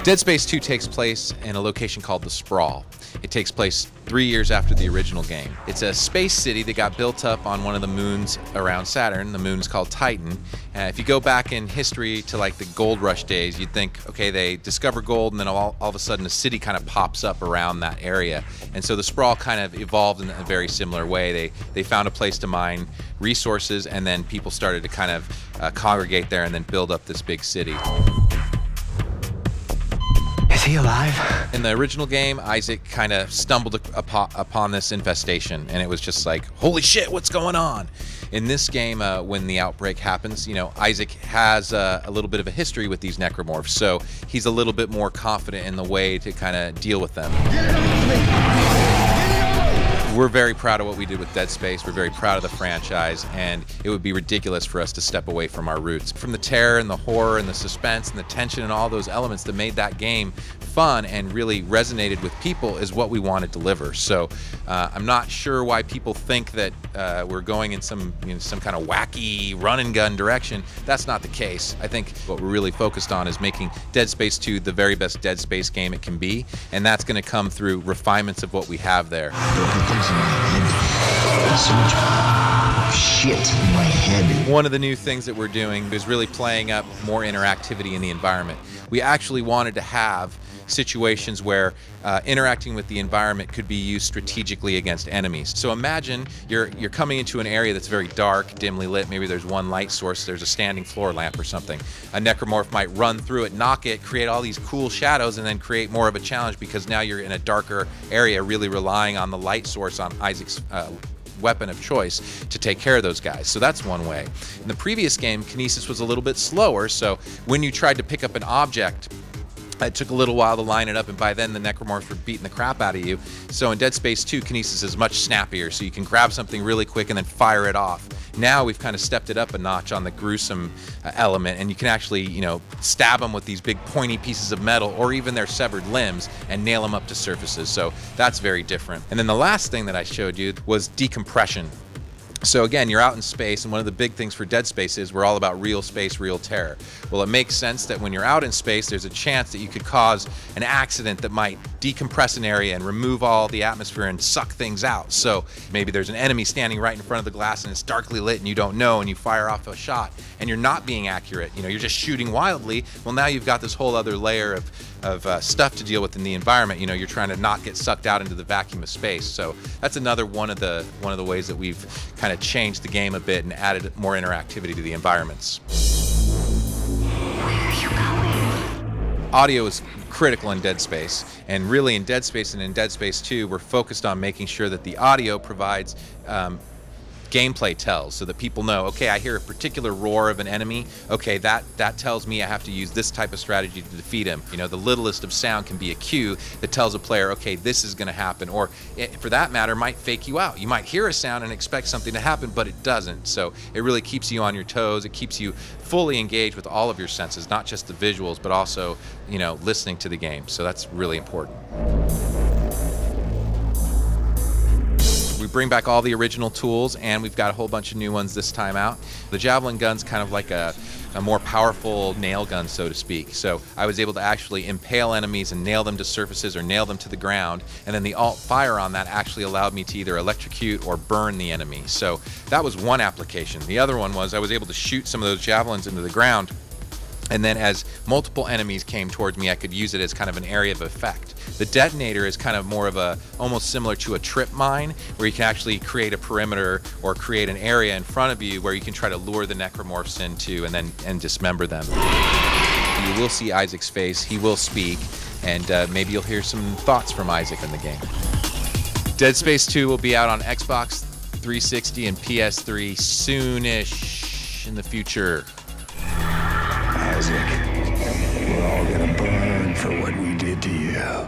Dead Space 2 takes place in a location called the Sprawl. It takes place 3 years after the original game. It's a space city that got built up on one of the moons around Saturn. The moon's called Titan. If you go back in history to like the gold rush days, you'd think, okay, they discover gold and then all of a sudden a city kind of pops up around that area. And so the Sprawl kind of evolved in a very similar way. They found a place to mine resources, and then people started to kind of congregate there and then build up this big city. Is he alive? In the original game, Isaac kind of stumbled upon this infestation, and it was just like, holy shit, what's going on? In this game, when the outbreak happens, you know, Isaac has a little bit of a history with these necromorphs, so he's a little bit more confident in the way to kind of deal with them. We're very proud of what we did with Dead Space. We're very proud of the franchise, and it would be ridiculous for us to step away from our roots. From the terror and the horror and the suspense and the tension and all those elements that made that game fun and really resonated with people is what we want to deliver. So I'm not sure why people think that we're going in some kind of wacky run and gun direction. That's not the case. I think what we're really focused on is making Dead Space 2 the very best Dead Space game it can be, and that's going to come through refinements of what we have there. There's so much shit in my head. One of the new things that we're doing is really playing up more interactivity in the environment. We actually wanted to have situations where interacting with the environment could be used strategically against enemies. So imagine you're coming into an area that's very dark, dimly lit, maybe there's one light source, there's a standing floor lamp or something. A necromorph might run through it, knock it, create all these cool shadows, and then create more of a challenge because now you're in a darker area, really relying on the light source on Isaac's weapon of choice to take care of those guys. So that's one way. In the previous game, Kinesis was a little bit slower, so when you tried to pick up an object, it took a little while to line it up, and by then the necromorphs were beating the crap out of you. So in Dead Space 2, Kinesis is much snappier, so you can grab something really quick and then fire it off. Now we've kind of stepped it up a notch on the gruesome element, and you can actually, you know, stab them with these big pointy pieces of metal or even their severed limbs and nail them up to surfaces. So that's very different. And then the last thing that I showed you was decompression. So again, you're out in space, and one of the big things for Dead Space is we're all about real space, real terror. Well, it makes sense that when you're out in space, there's a chance that you could cause an accident that might decompress an area and remove all the atmosphere and suck things out. So maybe there's an enemy standing right in front of the glass and it's darkly lit and you don't know, and you fire off a shot and you're not being accurate. You know, you're just shooting wildly. Well, now you've got this whole other layer of stuff to deal with in the environment. You know, you're trying to not get sucked out into the vacuum of space. So that's another one of the ways that we've kind of changed the game a bit and added more interactivity to the environments. Where are you going? Audio is critical in Dead Space, and really in Dead Space and in Dead Space 2, we're focused on making sure that the audio provides gameplay tells, so that people know, okay, I hear a particular roar of an enemy, okay, that tells me I have to use this type of strategy to defeat him. You know, the littlest of sound can be a cue that tells a player, okay, this is going to happen, or for that matter, might fake you out. You might hear a sound and expect something to happen, but it doesn't. So it really keeps you on your toes. It keeps you fully engaged with all of your senses, not just the visuals, but also, you know, listening to the game. So that's really important. We bring back all the original tools, and we've got a whole bunch of new ones this time out. The Javelin gun's kind of like a more powerful nail gun, so to speak. So I was able to actually impale enemies and nail them to surfaces or nail them to the ground, and then the alt fire on that actually allowed me to either electrocute or burn the enemy. So that was one application. The other one was I was able to shoot some of those javelins into the ground, and then as multiple enemies came towards me, I could use it as kind of an area of effect. The detonator is kind of more of almost similar to a trip mine, where you can actually create a perimeter or create an area in front of you where you can try to lure the necromorphs into and dismember them. You will see Isaac's face, he will speak, and maybe you'll hear some thoughts from Isaac in the game. Dead Space 2 will be out on Xbox 360 and PS3 soonish in the future. Isaac, we're all gonna burn for what we did to you.